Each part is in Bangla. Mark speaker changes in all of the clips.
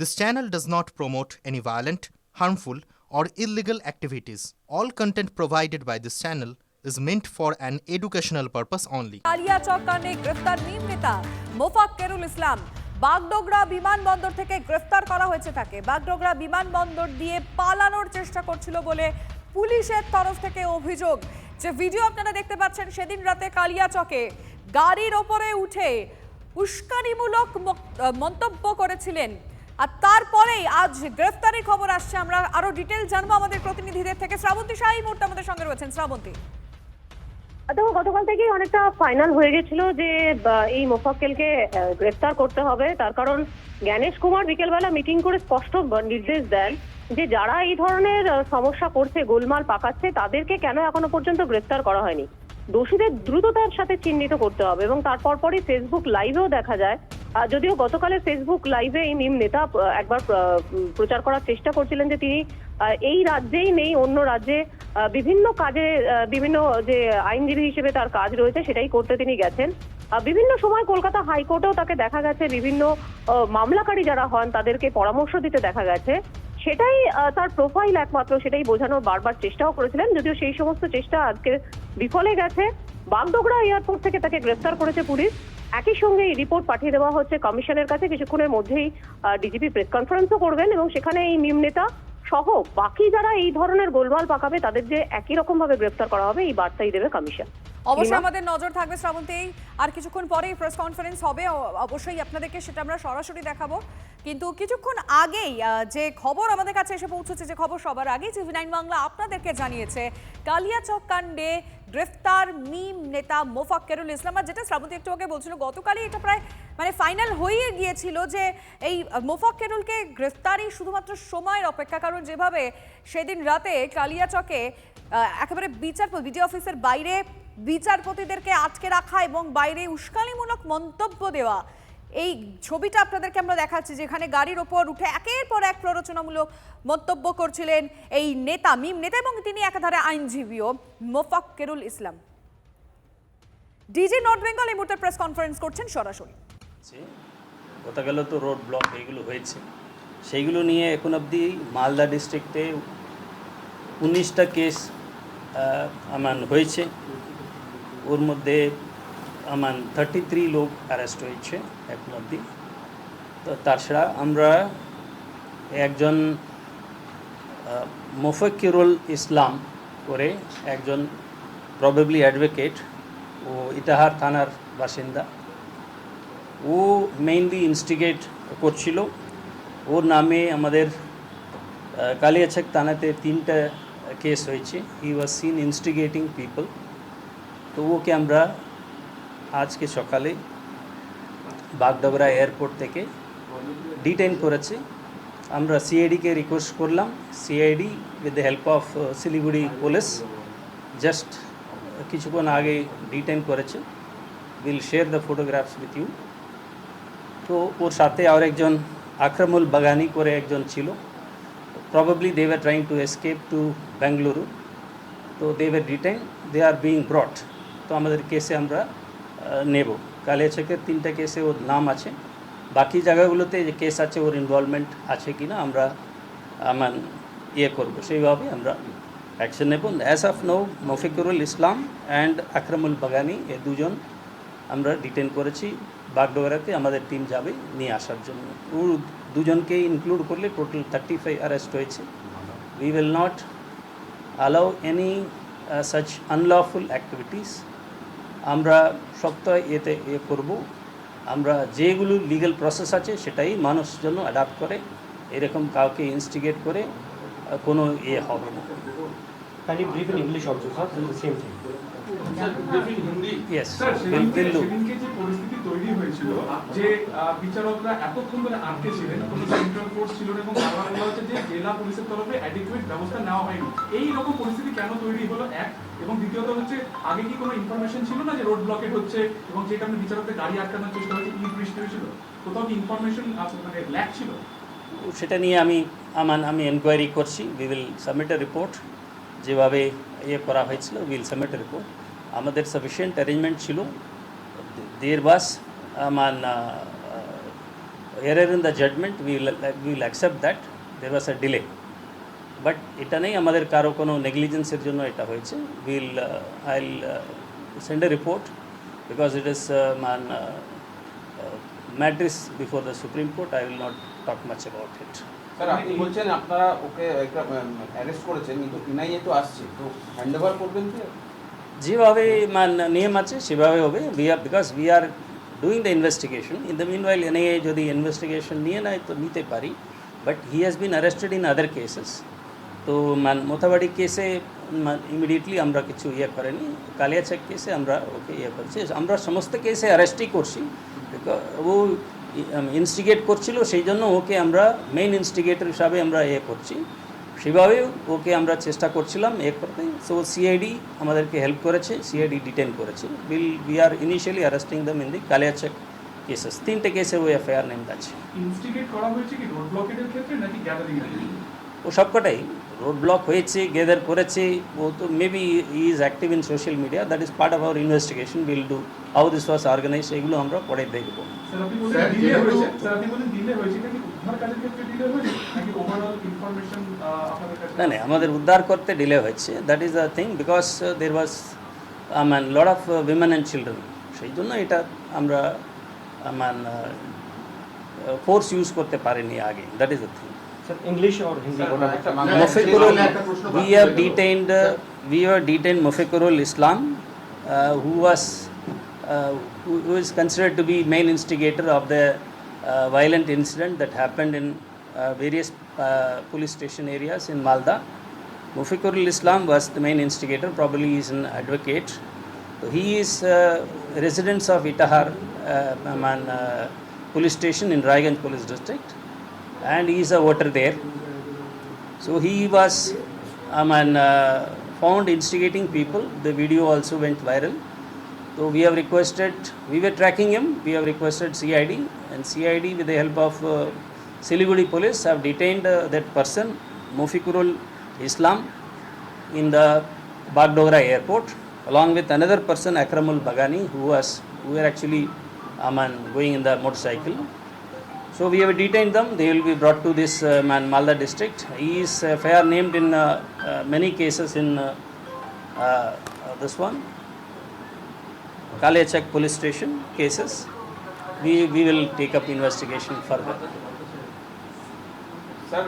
Speaker 1: This channel does not promote any violent, harmful, or illegal activities. All content provided by this channel is meant for an educational purpose only.
Speaker 2: Kaliachak কাণ্ডে গ্রেফতার মিম নেতা মোফাক্কেরুল ইসলাম বাগডোগরা বিমানবন্দর থেকে গ্রেফতার করা হয়েছে তাকে। বাগডোগরা বিমানবন্দর দিয়ে পালানোর চেষ্টা করছিল বলে পুলিশের তরফ থেকে অভিযোগ। যে ভিডিও আপনারা দেখতে পাচ্ছেন, সেদিন রাতে কালিয়াচকে গাড়ির ওপরে উঠে উস্কানিমূলক মন্তব্য করেছিলেন, আর তারপরেই আজ গ্রেফতারের খবর আসছে। আমরা আরো ডিটেল জানবো আমাদের প্রতিনিধিদের থেকে। শ্রাবন্তী শাহ এই মুহূর্তে আমাদের সঙ্গে রয়েছেন। শ্রাবন্তী,
Speaker 3: দেখো, গতকাল থেকেই অনেকটা ফাইনাল হয়ে গেছিল যে এই মোফাক্কেলকে গ্রেফতার করতে হবে। তার কারণ জ্ঞানেশ কুমার বিকেলবেলা মিটিং করে স্পষ্ট নির্দেশ দেন যে যারা এই ধরনের সমস্যা করছে, গোলমাল পাকাচ্ছে, তাদেরকে কেন এখনো পর্যন্ত গ্রেফতার করা হয়নি, দোষীদের দ্রুততার সাথে চিহ্নিত করতে হবে। এবং তারপর পরই ফেসবুক লাইভেও দেখা যায়, যদিও গতকালের ফেসবুক লাইভে এই মিম নেতা একবার প্রচার করার চেষ্টা করছিলেন যে তিনি এই রাজ্যেই নেই, অন্য রাজ্যে বিভিন্ন কাজে, বিভিন্ন যে আইনজীবী হিসেবে তার কাজ রয়েছে সেটাই করতে তিনি গেছেন। বিভিন্ন সময় কলকাতা হাইকোর্টেও তাকে দেখা গেছে, বিভিন্ন মামলাকারী যারা হন তাদেরকে পরামর্শ দিতে দেখা গেছে। সেটাই তার প্রোফাইল একমাত্র, সেটাই বোঝানোর বারবার চেষ্টাও করেছিলেন, যদিও সেই সমস্ত চেষ্টা আজকে বিফলে গেছে। বাগডোগরা এয়ারপোর্ট থেকে তাকে গ্রেফতার করেছে পুলিশ। একই সঙ্গে এই রিপোর্ট পাঠিয়ে দেওয়া হচ্ছে কমিশনের কাছে। কিছুক্ষণের মধ্যেই ডিজিপি প্রেস কনফারেন্সও করবেন এবং সেখানে এই মিম নেতা সহ বাকি যারা এই ধরনের গোলমাল পাকাবে তাদের যে একই রকম ভাবে গ্রেফতার করা হবে এই বার্তাই দেবে কমিশন।
Speaker 2: অবশ্যই আমাদের নজর থাকবে শ্রাবন্তী। আর কিছুক্ষণ পরেই প্রেস কনফারেন্স হবে, অবশ্যই আপনাদেরকে সেটা আমরা সরাসরি দেখাবো। কিন্তু কিছুক্ষণ আগেই যে খবর আমাদের কাছে এসে পৌঁছেছে, যে খবর সবার আগে টিভি9 বাংলা আপনাদেরকে জানিয়েছে, কালিয়াচক কাণ্ডে গ্রেফতার মিম নেতা মোফাক্কেরুল ইসলাম। আর যেটা শ্রাবন্তী একটু আগে বলছিল, গতকালই এটা প্রায় ফাইনাল হয়ে গিয়েছিল যে এই মোফাক্কেরুলকে গ্রেফতারই শুধুমাত্র সময়ের অপেক্ষা। কারণ যেভাবে সেদিন রাতে কালিয়াচকে একেবারে বিডি অফিসের বাইরে বিচারপতিদেরকে আটকে রাখা এবং বাইরে উস্কানিমূলক মন্তব্য দেওয়া, এই ছবিটা আপনাদেরকে আমরা দেখাচ্ছি, যেখানে গাড়ির ওপর উঠে একের পর এক প্ররোচনামূলক মন্তব্য করছিলেন এই নেতা, মিম নেতা, এবং তিনি একাধারে আইনজীবীও মোফাক্কেরুল ইসলাম। ডিজি নর্থ বেঙ্গল এই মুহূর্তে প্রেস কনফারেন্স করছেন সরাসরি।
Speaker 4: গতকাল তো রোড ব্লক এগুলো হয়েছে, সেইগুলো নিয়ে এখন অবধি মালদা ডিস্ট্রিক্টে 19টা কেস হয়েছে। ওর মধ্যে 33 লোক অ্যারেস্ট হয়েছে এখন অবধি। তো তাছাড়া আমরা একজন মোফাক্কেরুল ইসলাম করে একজন প্রবাবলি অ্যাডভোকেট, ও ইটাহার থানার বাসিন্দা, ও মেইনলি ইনস্টিগেট করছিল। ওর নামে আমাদের কালিয়াচক থানাতে 3টা কেস হয়েছে। হি ওয়াজ সিন ইনস্টিগেটিং পিপল। তো ওকে আমরা আজকে সকালে বাগডোগরা এয়ারপোর্ট থেকে ডিটেইন করেছি। আমরা সিআইডিকে রিকোয়েস্ট করলাম, CID with the help of Siliguri police just কিছুক্ষণ আগে ডিটেইন করেছে। Will share the photographs with you. তো ওর সাথে আর একজন আকরামুল বাগানি করে একজন ছিল। Probably they were trying to escape to Bengaluru. তো they were detain, they are being brought. তো আমাদের কেসে আমরা নেব। কালিয়াচকের 3টা কেসে ওর নাম আছে, বাকি জায়গাগুলোতে যে কেস আছে ওর ইনভলভমেন্ট আছে কি না আমরা করবো, সেইভাবে আমরা অ্যাকশন নেব। As of now Mofakkerul Islam and Akramul Bagani, এ দুজন আমরা ডিটেন করেছি। বাগডোগরাতে আমাদের টিম যাবে নিয়ে আসার জন্য। ও দুজনকে ইনক্লুড করলে টোটাল 35 অ্যারেস্ট হয়েছে। We will not allow any such unlawful activities. আমরা সপ্তাহে এতে করব। আমরা যেগুলো লিগ্যাল প্রসেস আছে সেটাই মানুষ জন্য অ্যাডাপ্ট করে, এরকম কাউকে ইনস্টিগেট করে কোনো হবে না।
Speaker 5: Can you brief in English also, sir? This is the same thing.
Speaker 4: Yes.
Speaker 6: সেদিনকে যে পরিস্থিতি তৈরি হয়েছিল যে বিচারকরা এতক্ষণ ধরে আটকে ছিলেন, কোনো সেন্ট্রাল ফোর্স ছিল না এবং বারবার বলা হচ্ছে যে জেলা পুলিশের তরফে অ্যাডিকুয়েট ব্যবস্থা নেওয়া হয়নি। এই রকম পরিস্থিতি কেন তৈরি হলো, এক, এবং দ্বিতীয়ত হচ্ছে আগে কি কোনো ইনফরমেশন ছিল না যে রোড ব্লকেট হচ্ছে এবং যে কারণে বিচারকদের গাড়ি আটকানোর চেষ্টা হচ্ছে, ইট বৃষ্টি হয়েছিল, কোথাও কি ইনফরমেশন ল্যাক ছিল?
Speaker 4: সেটা নিয়ে আমি এনকোয়ারি করছি। We will submit A report. যেভাবে করা হয়েছিল উইল সাবমিট এ রিপোর্ট। আমাদের সাফিসিয়েন্ট অ্যারেঞ্জমেন্ট ছিল। দেড় বাস error in the judgment, we will accept that there was a delay. But এটা নেই আমাদের কারো কোনো নেগলিজেন্সের জন্য এটা হয়েছে। I'll send a report because it is matters before the Supreme Court. I will not talk much about it.
Speaker 7: Sir আপনি বলছেন আপনারা ওকে একটা অ্যারেস্ট করেছেন, কিন্তু এনআইএ তো আসছে, তো হ্যান্ডওভার করবেন কি?
Speaker 4: যেভাবে নিয়ম আছে সেভাবে হবে। Because we are doing the investigation. In the meanwhile NIA যদি ইনভেস্টিগেশন নিয়ে নেয় তো নিতে পারি, but he has been arrested in other cases. তো মোথাবাড়ি কেসে ইমিডিয়েটলি আমরা কিছু ইয়ে করেনি, কালিয়াচক কেসে আমরা ওকে ইয়ে করছি। আমরা সমস্ত কেসে অ্যারেস্টই করছি। ও ইনস্টিগেট করছিল, সেই জন্য ওকে আমরা মেইন ইনস্টিগেটর হিসাবে আমরা ইয়ে করছি। সেভাবে ওকে আমরা চেষ্টা করছিলাম এ করতে। সো সিআইডি আমাদেরকে হেল্প করেছে, সিআইডি ডিটেন করেছে। We are initially arresting them in the Kaliachak cases. 3টে কেসে ও এফআইআর নেম আছে।
Speaker 6: ইনস্টিগেট করা হয়েছে কি রোড ব্লকেটের ক্ষেত্রে নাকি গ্যাদারিং এর ক্ষেত্রে?
Speaker 4: ও সবকটাই, রোড ব্লক হয়েছে, গেদার করেছে। ও তো maybe he is active in social media. That is part of our investigation. Will do how this was organise, এগুলো আমরা পরে দেখবো।
Speaker 6: স্যার আপনি বলেন ডিলে হয়েছে, স্যার আপনি বলেন ডিলে হয়েছে, এটা কি উদ্ধার কাজের ক্ষেত্রে ডিলে হয়েছে নাকি ওভারঅল ইনফরমেশন আপনাদের কাছে?
Speaker 4: না, আমাদের উদ্ধার করতে ডিলে হচ্ছে। That is the thing, because there was lot of women and children. সেই জন্য এটা আমরা ফোর্স ইউজ করতে পারিনি আগে। That is the thing.
Speaker 5: Sir, English or Hindi?
Speaker 4: Mofiqurul, we have detained Mofiqurul Islam, who is considered to be main instigator of the violent incident that happened in various police station areas in Malda. Mofiqurul Islam was the main instigator. Probably he is an advocate. So he is resident of Itahar police station in Raiganj police district, and he is a voter there. So he was found instigating people. The video also went viral. So we have requested, we were tracking him, we have requested CID, and CID with the help of Siliguri police have detained that person, Mofiqurul Islam, in the Bagdogra airport, along with another person, Akramul Bagani, who were actually going in the motorcycle. So we have detained them. They will be brought to this Malda district. He is FIR named in many cases in this one, Kaliachak police station cases. We will take up investigation further.
Speaker 7: Sir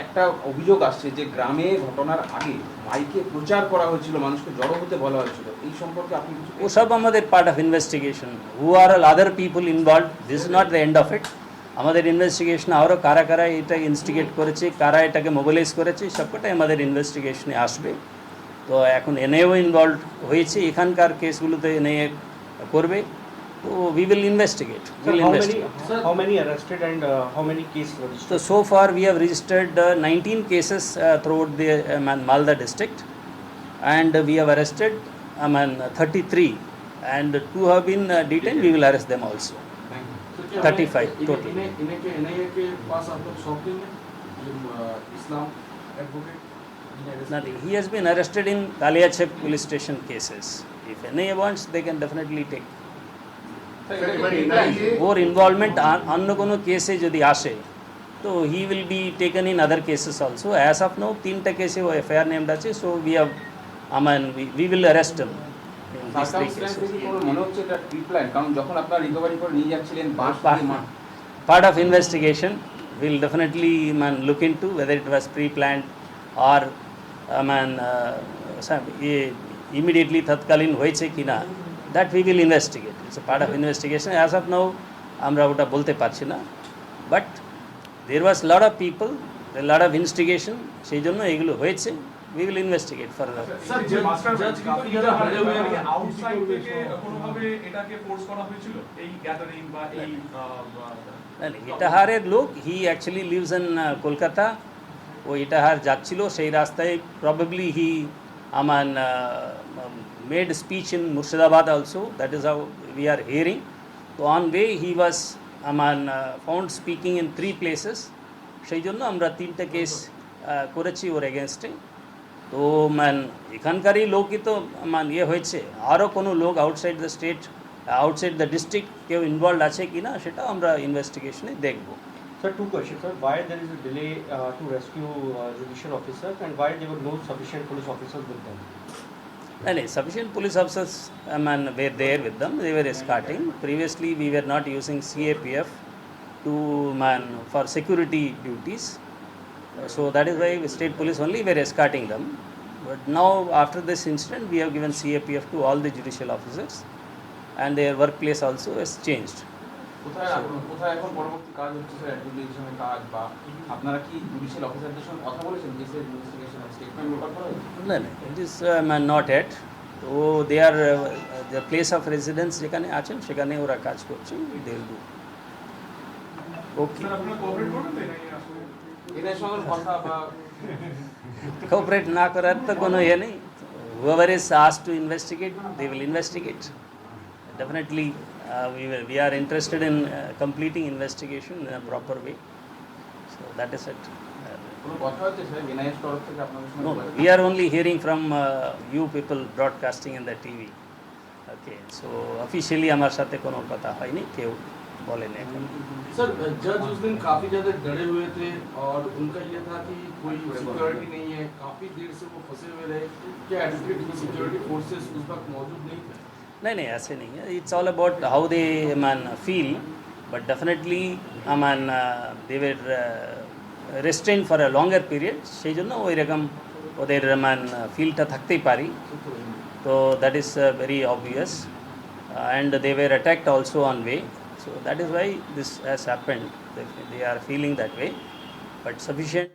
Speaker 7: একটা অভিযোগ আসছে যে গ্রামে ঘটনার আগে মাইকে প্রচার করা হয়েছিল, মানুষকে জড়ো হতে বলা হয়েছিল, এই সম্পর্কে আপনি কিছু?
Speaker 4: ও সব আমাদের part of investigation. Who are all other people involve, this is not the end of it. আমাদের ইনভেস্টিগেশন আরও কারা কারা এটা ইনস্টিগেট করেছে, কারা এটাকে মোবিলাইজ করেছে, সবকটাই আমাদের ইনভেস্টিগেশনে আসবে। তো এখন এনআইও ইনভলভ হয়েছে, এখানকার কেসগুলোতে এনআইএ করবে। তো we will investigate.
Speaker 5: How many arrested and how many cases registered?
Speaker 4: So far we have registered 19 cases throughout the Malda district, and we have arrested 33, and 2 have been detained. We will arrest them also. 35 total. Nothing. He has been arrested in Kaliachak police station cases. If NIA wants, they can definitely take. ওর ইনভলভমেন্ট অন্য কোনো কেসে যদি আসে তো he will be taken in other cases also. As of now 3টা কেসে ও এফআইআর নেমড আছে। So we will arrest him.
Speaker 7: মনে হচ্ছে এটা প্রি প্ল্যান, কারণ যখন আপনারা রিকভারি করে নিয়ে যাচ্ছিলেন
Speaker 4: part of investigation will definitely look into whether it was pre-planned or immediately তৎকালীন হয়েছে কিনা, that we will investigate. It's a part of investigation. As of now আমরা ওটা বলতে পারছি না, but there was lot of people, a lot of instigation, সেই জন্য এগুলো হয়েছে। we will investigate further.
Speaker 6: Sir যে মাস্টার যারা হারিয়ে হয়ে গেছে আউটসাইড থেকে কোনোভাবে এটাকে ফোর্স করা হয়েছিল এই গ্যাদারিং বা এই
Speaker 4: ইটাহারের লোক, he actually lives in Kolkata. ও ইটাহার যাচ্ছিল, সেই রাস্তায় probably he made speech in Murshidabad also. That is how we are hearing. So on way he was found speaking in 3 places. সেই জন্য আমরা 3টা কেস করেছি ওর এগেনস্টে। তো এখানকারই লোকই তো ইয়ে হয়েছে, আরও কোনো লোক outside the state outside the district কেউ ইনভলভ আছে কি না সেটা আমরা ইনভেস্টিগেশনে দেখব।
Speaker 5: Sir, two questions, sir. Why there is a delay to rescue judicial officers, and why there were no sufficient police officers with them?
Speaker 4: No, sufficient police officers were there with them. They were escorting. Previously, we were not using CAPF to for security duties. So that is why state police only were escorting them. But now, after this incident, we have given CAPF to all the judicial officers, and their workplace also has changed.
Speaker 7: কোথায় এখন পরবর্তী কাজ হচ্ছে স্যার, অ্যাডমিনিস্ট্রেশনের কাজ, বা আপনারা কি জুডিশিয়াল অফিসারদের সঙ্গে কথা বলেছেন কেসের ইনভেস্টিগেশন স্টেটমেন্ট রেকর্ড করা হয়েছে?
Speaker 4: No, it is not yet. তো they are the place of residence যেখানে আছেন সেখানে ওরা কাজ করছে, they will do. Okay.
Speaker 6: Sir আপনারা কোঅপারেট করবেন তো এই আসলে
Speaker 7: এদের সঙ্গে কথা বা
Speaker 4: কোঅপারেট না করার তো কোনো ইয়ে নেই। Whoever is asked to investigate, they will investigate. Definitely, we are interested in completing investigation in a proper way. So that is it.
Speaker 7: কোনো কথা হচ্ছে স্যার এনআইএস তরফ থেকে আপনাদের
Speaker 4: No,
Speaker 7: সঙ্গে?
Speaker 4: we are only hearing from you people broadcasting in the TV. Okay, so officially আমার সাথে কোনো কথা হয়নি, কেউ বলেনি এখন।
Speaker 8: सर जज उस दिन काफ़ी ज़्यादा डरे हुए थे और उनका ये था कि कोई सिक्योरिटी नहीं है, काफ़ी देर से वो फंसे हुए रहे। क्या एडवोकेट की सिक्योरिटी फोर्सेस उस वक्त मौजूद नहीं थे?
Speaker 4: नहीं ऐसे नहीं है, it's all about how they feel, but definitely they were restrain for a longer period, সেই জন্য ওই রকম ওদের ফিলটা থাকতেই পারি। তো that is very obvious, and they were attacked also on way, so that is why this has happened, they are feeling that way, but sufficient